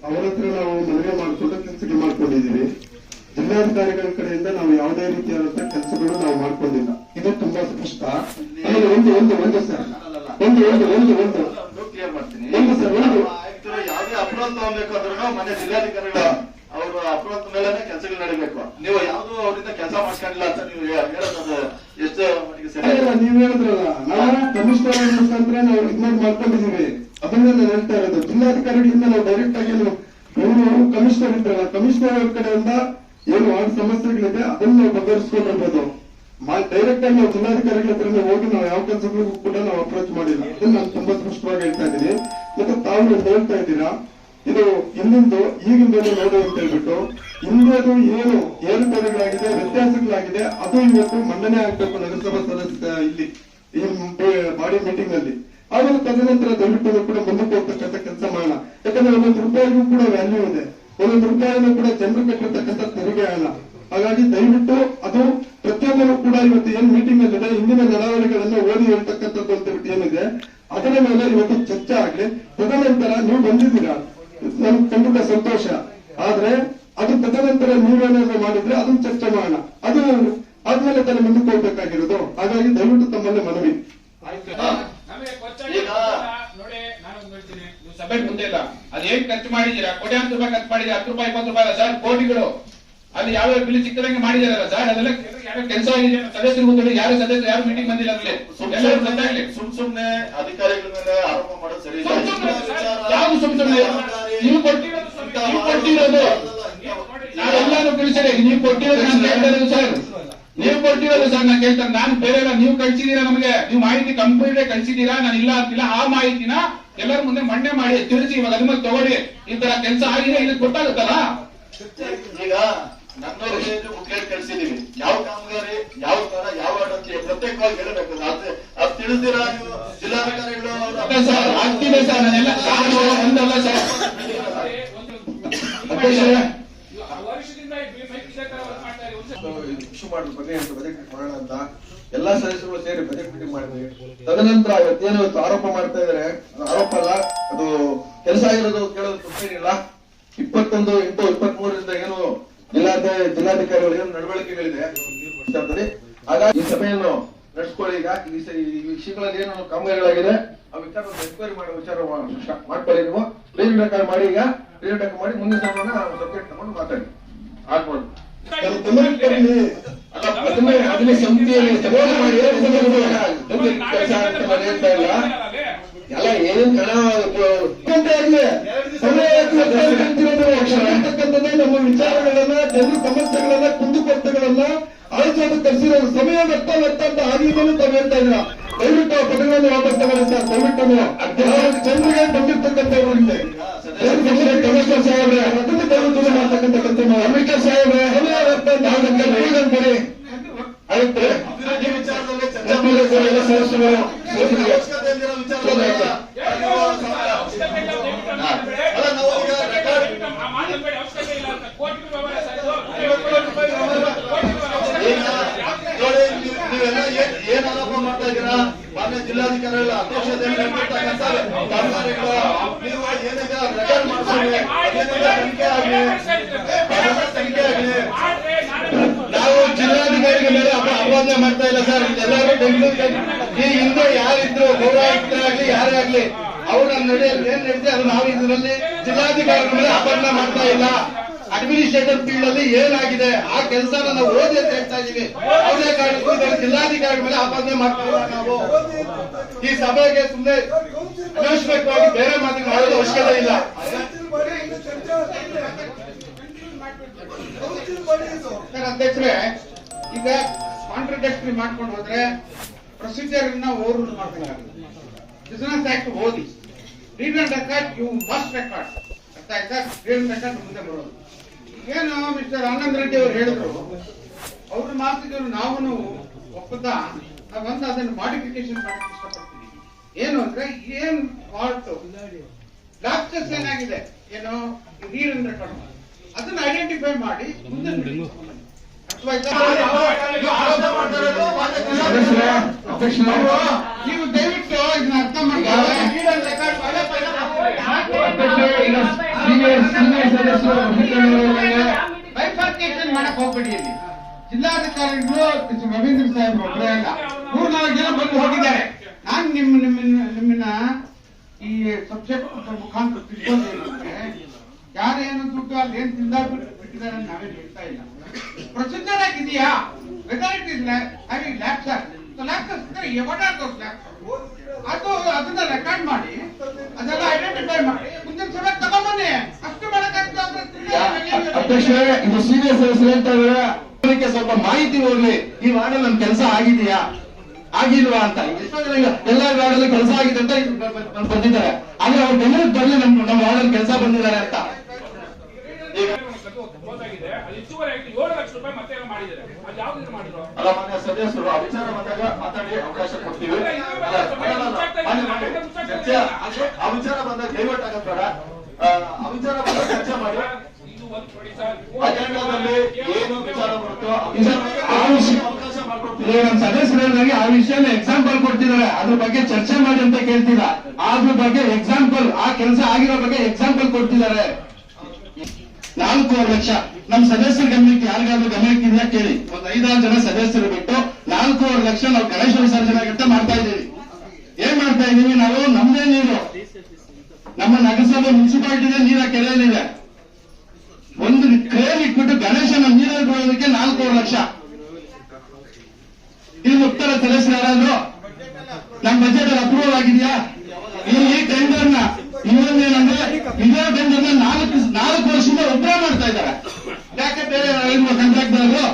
ಅವರ ಹತ್ರ ನಾವು ಮನವಿ ಮಾಡಿಕೊಂಡು ಕೆಲಸಗಳು ಮಾಡ್ಕೊಂಡಿದ್ದೀವಿ. ಜಿಲ್ಲಾಧಿಕಾರಿಗಳ ಕಡೆಯಿಂದ ನಾವು ಯಾವುದೇ ರೀತಿಯಾದಂತಹ ಕೆಲಸಗಳು ನಾವು ಮಾಡ್ಕೊಂಡಿಲ್ಲ. ಇದು ತುಂಬಾ ಸ್ಪಷ್ಟ. ಆಮೇಲೆ ಒಂದು ಸರ್ ಕ್ಲಿಯರ್ ಮಾಡ್ತೀನಿ. ಸರ್ ಯಾವುದೇ ಅಪ್ರೋಲ್ ತಗೋಬೇಕಾದ್ರೂ ಮನೆ ಜಿಲ್ಲಾಧಿಕಾರಿಗಳು ಅವರು ಅಪ್ರೋಲ್ ಮೇಲೆ ಕೆಲಸಗಳು ನಡೀಬೇಕು. ನೀವು ಯಾವ್ದು ಅವರಿಂದ ಕೆಲಸ ಮಾಡ್ಕೊಂಡಿಲ್ಲ ಅಂತ ನೀವು ಹೇಳೋದು ಎಷ್ಟು ಮಟ್ಟಿಗೆ ಸರಿ? ನೀವ್ ಹೇಳಿದ್ರಲ್ಲ, ನಾವು ಕಮಿಷನರ್ ಮುಖಾಂತರ ನಾವು ಇಗ್ನೋರ್ ಮಾಡ್ಕೊಂಡಿದೀವಿ. ಅದನ್ನ ನಾನು ಹೇಳ್ತಾ ಇರೋದು. ಜಿಲ್ಲಾಧಿಕಾರಿಗಳಿಂದ ನಾವು ಡೈರೆಕ್ಟ್ ಆಗಿ ಕಮಿಷನರ್ ಇದ್ರಲ್ಲ, ಕಮಿಷನರ್ ಅವ್ರ ಕಡೆಯಿಂದ ಏನು ವಾರ್ಡ್ ಸಮಸ್ಯೆಗಳಿದೆ ಅದನ್ನ ನಾವು ಬಗೆಹರಿಸ್ಕೊಂಡಿರ್ಬೋದು. ಡೈರೆಕ್ಟ್ ಆಗಿ ನಾವು ಜಿಲ್ಲಾಧಿಕಾರಿಗಳ ಹತ್ರ ಹೋಗಿ ನಾವು ಯಾವ ಕೆಲಸಗಳಿಗೂ ಕೂಡ ನಾವು ಅಪ್ರೋಚ್ ಮಾಡಿಲ್ಲ. ಅದನ್ನ ನಾನು ತುಂಬಾ ಸ್ಪಷ್ಟವಾಗಿ ಹೇಳ್ತಾ ಇದ್ದೀನಿ. ಮತ್ತೆ ತಾವು ಹೇಳ್ತಾ ಇದ್ದೀರಾ ಇದು ಹಿಂದಿಂದು ಈಗಿಂದಲೂ ನೋಡು ಅಂತ ಹೇಳ್ಬಿಟ್ಟು, ಹಿಂದೇದು ಏನು ಏರುಪೇರುಗಳಾಗಿದೆ, ವ್ಯತ್ಯಾಸಗಳಾಗಿದೆ, ಅದು ಇವತ್ತು ಮಂಡನೆ ಆಗ್ಬೇಕು ನಗರಸಭಾ ಸದಸ್ಯ ಇಲ್ಲಿ ಈ ಬಾಡಿ ಮೀಟಿಂಗ್ ಅಲ್ಲಿ. ಆಮೇಲೆ ತದನಂತರ ದಯವಿಟ್ಟು ಕೂಡ ಮುಂದಕ್ಕೆ ಹೋಗ್ತಕ್ಕಂಥ ಕೆಲಸ ಮಾಡೋಣ. ಯಾಕಂದ್ರೆ ಒಂದೊಂದು ರೂಪಾಯಿಗೂ ಕೂಡ ವ್ಯಾಲ್ಯೂ ಇದೆ, ಒಂದೊಂದು ರೂಪಾಯಿನೂ ಕೂಡ ಜನರು ಕಟ್ಟಿರ್ತಕ್ಕಂಥ ತೆರಿಗೆ ಅಲ್ಲ. ಹಾಗಾಗಿ ದಯವಿಟ್ಟು ಅದು ಪ್ರತಿಯೊಬ್ಬರು ಕೂಡ ಇವತ್ತು ಏನ್ ಮೀಟಿಂಗ್ ಅಲ್ಲಿದೆ ಹಿಂದಿನ ನಡವಳಿಕೆಗಳನ್ನು ಓದಿ ಹೇಳ್ತಕ್ಕಂಥದ್ದು ಅಂತ ಹೇಳ್ಬಿಟ್ಟು ಏನಿದೆ ಅದರ ಮೇಲೆ ಇವತ್ತು ಚರ್ಚೆ ಆಗ್ಲಿ. ತದನಂತರ ನೀವು ಬಂದಿದ್ದೀರಾ, ನಮ್ಗೆ ಖಂಡಿತ ಸಂತೋಷ. ಆದ್ರೆ ಅದು ತದನಂತರ ನೀವೇನಾದ್ರು ಮಾಡಿದ್ರೆ ಅದನ್ನ ಚರ್ಚೆ ಮಾಡೋಣ. ಅದು ಆದ್ಮೇಲೆ ತಾನೇ ಮುಂದಕ್ಕೆ ಹೋಗ್ಬೇಕಾಗಿರೋದು. ಹಾಗಾಗಿ ದಯವಿಟ್ಟು ತಮ್ಮಲ್ಲಿ ಮನವಿ. ಸಭೆ ಮುಂದೆ ಇಲ್ಲ, ಅದೇನ್ ಖರ್ಚು ಮಾಡಿದೀರಾ? ಕೋಟ್ಯಾಂತರ ರೂಪಾಯಿ ಖರ್ಚು ಮಾಡಿದೀರಾ? 10 ರೂಪಾಯಿ 20 ರೂಪಾಯಿ ಅಲ್ಲ ಸರ್, ಕೋಟಿಗಳು. ಅಲ್ಲಿ ಯಾವ ಬಿಲ್ ಸಿಕ್ಕದಂಗೆ ಮಾಡಿದಾರಲ್ಲ ಸರ್, ಅದೆಲ್ಲ ಯಾರು ಕೆಲಸ ಆಗಿದೆ ಸದಸ್ಯರು ಗೊತ್ತಿಲ್ಲ. ಯಾರು ಸದಸ್ಯರು ಯಾರು ಮೀಟಿಂಗ್ ಬಂದಿಲ್ಲ. ಎಲ್ಲರೂ ಗೊತ್ತಾಗ್ಲಿ. ಸುಮ್ನೆ ಅಧಿಕಾರಿಗಳ ಮೇಲೆ ಆರೋಪ ಮಾಡೋದು ಸರಿ. ಯಾವ್ದು ಸುಮ್ನೆ ನೀವು ಕೊಟ್ಟಿರೋದು ನಾವೆಲ್ಲಾನು ತಿಳಿಸಿದೆ. ನೀವು ಕೊಟ್ಟಿರೋದು ನಾನು ಕೇಳ್ತಾ ಸರ್, ನೀವು ಕೊಟ್ಟಿರೋದು ಸರ್ ನಾನು ಕೇಳ್ತಾರೆ. ನಾನು ಬೇರೆ ನೀವು ಕಳ್ಸಿದೀರಾ, ನಮಗೆ ನೀವು ಮಾಹಿತಿ ಕಂಪ್ಲೀಟ್ ಕಳ್ಸಿದೀರಾ, ನಾನು ಇಲ್ಲ ಅಂತಿಲ್ಲ. ಆ ಮಾಹಿತಿನ ಎಲ್ಲರ ಮುಂದೆ ಮಂಡನೆ ಮಾಡಿ ತಿಳಿಸಿ. ಇವಾಗ ಅದ್ರ ಮೇಲೆ ತಗೊಳ್ಳಿ, ಈ ತರ ಕೆಲಸ ಆಗಿದೆ, ಇದಕ್ಕೆ ಗೊತ್ತಾಗುತ್ತಲ್ಲ. ಈಗ ನನ್ನವರಿಗೆ ಬುಕ್ಲೆಟ್ ಕಳಿಸಿದೀವಿ, ಯಾವ ಕಾಮಗಾರಿ ಯಾವ ತರ ಯಾವ ಅಂತ ಪ್ರತ್ಯೇಕವಾಗಿ ಹೇಳಬೇಕು. ಅದು ತಿಳಿದಿರಾ ನೀವು ಜಿಲ್ಲಾಧಿಕಾರಿಗಳು? ಆಗ್ತಿದೆ ಸರ್, ನಾನೆಲ್ಲ ಒಂದಲ್ಲ ಸರ್. ಇಶ್ಯೂ ಮಾಡಿದ್ರು ಬನ್ನಿ ಅಂತ ಬಜೆಟ್ ಮಾಡೋಣ ಅಂತ ಎಲ್ಲಾ ಸದಸ್ಯರು ಸೇರಿ ಬಜೆಟ್ ಮೀಟಿಂಗ್ ಮಾಡಿದ್ವಿ. ತದನಂತರ ಇವತ್ತೇನು ಇವತ್ತು ಆರೋಪ ಮಾಡ್ತಾ ಇದಾರೆ, ಆರೋಪ ಅಲ್ಲ, ಅದು ಕೆಲಸ ಆಗಿರೋದು ಕೇಳೋದು ತಪ್ಪೇನಿಲ್ಲ. 21/8/23 ಏನು ಜಿಲ್ಲಾಧಿಕಾರಿಗಳು ಏನು ನಡವಳಿಕೆಗಳಿದೆ ಹಾಗಾಗಿ ಈ ಸಭೆಯನ್ನು ನಡೆಸ್ಕೊಳ್ಳಿ. ಈಗ ಈ ವಿಷಯಗಳಲ್ಲಿ ಏನು ಕಾಮಗಾರಿಗಳಾಗಿದೆ ಆ ವಿಚಾರ ಎನ್ಕ್ವೈರಿ ಮಾಡೋ ವಿಚಾರ ಮಾಡ್ಕೊಳ್ಳಿ. ನೀವು ಕ್ಲೀನ್ ರೆಕಾರ್ಡ್ ಮಾಡಿ, ಈಗ ಕ್ಲೀನ್ ರೆಕಾರ್ಡ್ ಮಾಡಿ ಮುಂದಿನ ಸಮಯನ ಸಬ್ಜೆಕ್ಟ್ ತಗೊಂಡು ಮಾತಾಡಿ ಆಗ್ಬೋದು. ಅದನ್ನೇ ಸಮಿತಿಯಲ್ಲಿ ಸಭೆ ಮಾಡಿ ಕೆಲಸ ಹೇಳ್ತಾ ಇಲ್ಲ. ಎಲ್ಲ ಏನೇನ್ ನಮ್ಮ ವಿಚಾರಗಳನ್ನ, ಜನರ ಸಮಸ್ಯೆಗಳನ್ನ, ಕುಂದುಕೊರತೆಗಳನ್ನ ಆಲಿಸೋದು ಕರೆಸಿರೋ ಸಮಯ ವ್ಯರ್ಥ ಅಂತ ಆಗಿದ್ದನ್ನು ತಾವು ಹೇಳ್ತಾ ಇದ್ರ. ದಯವಿಟ್ಟು ಆ ಪದಗಳನ್ನು ವಾಪಸ್ ತಗೊಳ್ಳಿ ಸರ್. ದಯವಿಟ್ಟು ಜನರಿಗೆ ಬಂದಿರ್ತಕ್ಕಂಥವ್ರು ಇಲ್ಲಿ ಕಮಿಷನರ್ ಸಾಹೇಬ್ರೆ ಅದನ್ನು ದಯವಿಟ್ಟು ಮಾಡ್ತಕ್ಕಂಥ ಕೆಲಸ ಕಮಿಷನರ್ ಸಾಹೇಬ್ರೆ ಸಮಯ ವ್ಯರ್ಥ ಅಂತ ಕೊಡಿ. ಆಯ್ತು ಎಲ್ಲ ಸದಸ್ಯರು ಏನ್ ಆರೋಪ ಮಾಡ್ತಾ ಇದ್ದೀರಾ? ಮಾನ್ಯ ಜಿಲ್ಲಾಧಿಕಾರಿಗಳ ಅಧ್ಯಕ್ಷತೆಯಲ್ಲಿ ನಡೆದಿರ್ತಕ್ಕಂಥ ಕಾಮಗಾರಿಗಳು ನೀವು ಏನೀಗ ರೆಕಾರ್ಡ್ ಮಾಡಿಸ್ತೀವಿ, ತನಿಖೆ ಆಗಲಿ. ನಾವು ಜಿಲ್ಲಾಧಿಕಾರಿಗಳ ಮೇಲೆ ಅಪಾದನೆ ಮಾಡ್ತಾ ಇಲ್ಲ ಸರ್. ಎಲ್ಲರೂ ಬೆಂಗಳೂರು ಈ ಹಿಂದೆ ಯಾರಿದ್ರು ಪೌರಾಯುಕ್ತರಾಗ್ಲಿ ಯಾರೇ ಆಗ್ಲಿ ಅವ್ರ ನಡೆಯಲ್ಲಿ ಏನ್ ನಡೀತೆ ಅದು ನಾವು ಇದರಲ್ಲಿ ಜಿಲ್ಲಾಧಿಕಾರಿಗಳ ಮೇಲೆ ಅಪಾದನೆ ಮಾಡ್ತಾ ಇಲ್ಲ. ಅಡ್ಮಿನಿಸ್ಟ್ರೇಟಿವ್ ಫೀಲ್ಡ್ ಅಲ್ಲಿ ಏನಾಗಿದೆ ಆ ಕೆಲಸನ ನಾವು ಓದಿ ಅಂತ ಹೇಳ್ತಾ ಇದೀವಿ. ಯಾವುದೇ ಕಾರಣಕ್ಕೂ ಜಿಲ್ಲಾಧಿಕಾರಿಗಳ ಮೇಲೆ ಅಪಾದನೆ ಮಾಡ್ತಾ ಇಲ್ಲ. ನಾವು ಈ ಸಭೆಗೆ ಸುಮ್ಮನೆ ಅನಾವಶ್ಯಕವಾಗಿ ಬೇರೆ ಮಾತುಗಳು ಆಡೋದು ಅವಶ್ಯಕತೆ ಇಲ್ಲ. ಅಧ್ಯಕ್ಷರೇ, ಈಗ ಕಾಂಟ್ರಡಿಕ್ಟರಿ ಮಾಡ್ಕೊಂಡು ಹೋದ್ರೆ ಪ್ರೊಸೀಜರ್ ಓವರ್ ಮಾಡ್ಬೇಕಾಗುತ್ತೆ. ಬಿಸಿನೆಸ್ ಆಕ್ಟ್ ಓದಿ, read and record, you must record. ಅರ್ಥ ಆಯ್ತಾ? ರೀಡ್ ಅಂಡ್ ರೆಕಾರ್ಡ್ ಮುಂದೆ ಬರೋದು. ಏನು ಮಿಸ್ಟರ್ ಆನಂದ್ ರೆಡ್ಡಿ ಅವರು ಹೇಳಿದ್ರು, ಅವ್ರ ಮಾತಿಗೆ ನಾವು ಒಪ್ಪುತ್ತಾ ನಾವಂತ ಅದನ್ನು ಮಾಡಿಫಿಕೇಶನ್ ಮಾಡಕ್ಕೆ ಇಷ್ಟಪಡ್ತೀವಿ. ಏನು ಅಂದ್ರೆ ಏನ್ ಫಾಲ್ಟ್ ಲಾಪ್ಸಸ್ ಏನಾಗಿದೆ, ಏನು ರೀಡ್ ಅಂಡ್ ರೆಕಾರ್ಡ್ ಅದನ್ನ ಐಡೆಂಟಿಫೈ ಮಾಡಿ ಮುಂದೆ ನೀವು ದಯವಿಟ್ಟು ಇದನ್ನ ಅರ್ಥ ಮಾಡಿ ಸೀನಿಯರ್ ಸದಸ್ಯರು ಬೈಫರ್ಕೇಶನ್ ಮಾಡಕ್ ಹೋಗ್ಬೇಡಿ ಇಲ್ಲಿ. ಜಿಲ್ಲಾಧಿಕಾರಿಗಳು ರವೀಂದ್ರ ಸಾಹೇಬ್ರು ಒಬ್ಬರೇ ಅಲ್ಲ, 3-4 ಜನ ಬಂದು ಹೋಗಿದ್ದಾರೆ. ನಾನು ನಿಮ್ಮನ್ನ ಈ ಸಬ್ಜೆಕ್ಟ್ ಮುಖಾಂತರ ತಿಳ್ಕೊಂಡೇನಂದ್ರೆ, ಯಾರೇನು ದುಡ್ಡು ಅಲ್ಲಿ ಏನ್ ಬಿಟ್ಟಿದ್ದಾರೆ ಅಂತ ನಾವೇನು ಹೇಳ್ತಾ ಇಲ್ಲ. ಪ್ರೊಸೀಜರ್ ಆಗಿದೆಯಾ, whether it is having lapses what are those lapses, ಅದನ್ನ ರೆಕಾರ್ಡ್ ಮಾಡಿ ಅದೆಲ್ಲ ಐಡೆಂಟಿಫೈ ಮಾಡಿ ಮುಂದಿನ ಸಭೆ ತಗೊಂಬನ್ನಿ. ಅಷ್ಟು ಅಧ್ಯಕ್ಷರೇ, ಇದು ಸೀನಿಯರ್ ಸದಸ್ಯರು ಹೇಳ್ತಾ ಇದ್ದಾರೆ, ಅದಕ್ಕೆ ಸ್ವಲ್ಪ ಮಾಹಿತಿ ಹೋಗ್ಲಿ. ಈ ವಾರ್ಡಲ್ಲಿ ನಮ್ ಕೆಲಸ ಆಗಿದೆಯಾ ಆಗಿಲ್ವಾ ಅಂತ. ಎಷ್ಟೋ ಜನ ಎಲ್ಲ ವಾರ್ಡಲ್ಲಿ ಕೆಲಸ ಆಗಿದೆ ಅಂತ ಬಂದಿದ್ದಾರೆ, ಆದ್ರೆ ಅವ್ರ ಗಮನಕ್ಕೆ ಬರ್ಲಿ ನಮ್ಮ ವಾರ್ಡಲ್ಲಿ ಕೆಲಸ ಬಂದಿದ್ದಾರೆ ಅಂತ. ಅಲ್ಲ, ಮಾನ್ಯ ಸದಸ್ಯರು ಆ ವಿಚಾರ ಬಂದಾಗ ಮಾತಾಡಿ ಅವಕಾಶ ಕೊಡ್ತೀವಿ. ಚರ್ಚೆ ಆ ವಿಚಾರ ಬಂದಾಗ ಡೈವರ್ಟ್ ಆಗದ್ ಬೇಡ. ಆ ವಿಚಾರ ಬಂದಾಗ ಚರ್ಚೆ ಮಾಡಿ ಅಜೆಂಡಾದಲ್ಲಿ ಏನು ವಿಚಾರ ಬರುತ್ತೋ ಅವಕಾಶ ಮಾಡ್ಕೊಡ್ತೀವಿ. ನಮ್ಮ ಸದಸ್ಯರಿಗೆ ಆ ವಿಷಯನ ಎಕ್ಸಾಂಪಲ್ ಕೊಡ್ತಿದ್ದಾರೆ, ಅದ್ರ ಬಗ್ಗೆ ಚರ್ಚೆ ಮಾಡಿ ಅಂತ ಕೇಳ್ತಿಲ್ಲ. ಅದ್ರ ಬಗ್ಗೆ ಎಕ್ಸಾಂಪಲ್, ಆ ಕೆಲಸ ಆಗಿರೋ ಬಗ್ಗೆ ಎಕ್ಸಾಂಪಲ್ ಕೊಡ್ತಿದ್ದಾರೆ. 4 ಲಕ್ಷ ನಮ್ ಸದಸ್ಯರ ಗಮನಕ್ಕೆ ಯಾರಿಗಾದ್ರೂ ಗಮನಕ್ಕೆ ಇದೆಯಾ ಕೇಳಿ. ಒಂದ್ 5-6 ಜನ ಸದಸ್ಯರು ಬಿಟ್ಟು 4 ಲಕ್ಷ ನಾವು ಗಣೇಶ ವಿಸರ್ಜನೆ ಗಂಟ ಮಾಡ್ತಾ ಇದ್ದೀವಿ. ಏನ್ ಮಾಡ್ತಾ ಇದೀವಿ ನಾವು? ನಮ್ದೇ ನೀರು, ನಮ್ಮ ನಗರಸಭೆ ಮುನ್ಸಿಪಾಲಿಟಿದೆ ನೀರ ಕೆರೆಯಲ್ಲಿದೆ. ಒಂದು ಕ್ರೇನ್ ಇಟ್ಬಿಟ್ಟು ಗಣೇಶನ ನೀರಲ್ಲಿ ಬಿಡೋದಕ್ಕೆ 4 ಲಕ್ಷ. ಇದು ಉತ್ತರ ಸದಸ್ಯರು ಯಾರಾದ್ರು ನಮ್ ಬಜೆಟ್ ಅಲ್ಲಿ ಅಪ್ರೂವಲ್ ಆಗಿದೆಯಾ? ಈ ಟೆಂಡರ್ನ ಇನ್ನೊಂದೇನಂದ್ರೆ ಇದೇ ಟೆಂಡರ್ನ 4 ವರ್ಷದಿಂದ ಒಬ್ಬರೇ ಮಾಡ್ತಾ ಇದ್ದಾರೆ. ಯಾಕೆ ಬೇರೆ ಕಾಂಟ್ರಾಕ್ಟರ್ಗಳು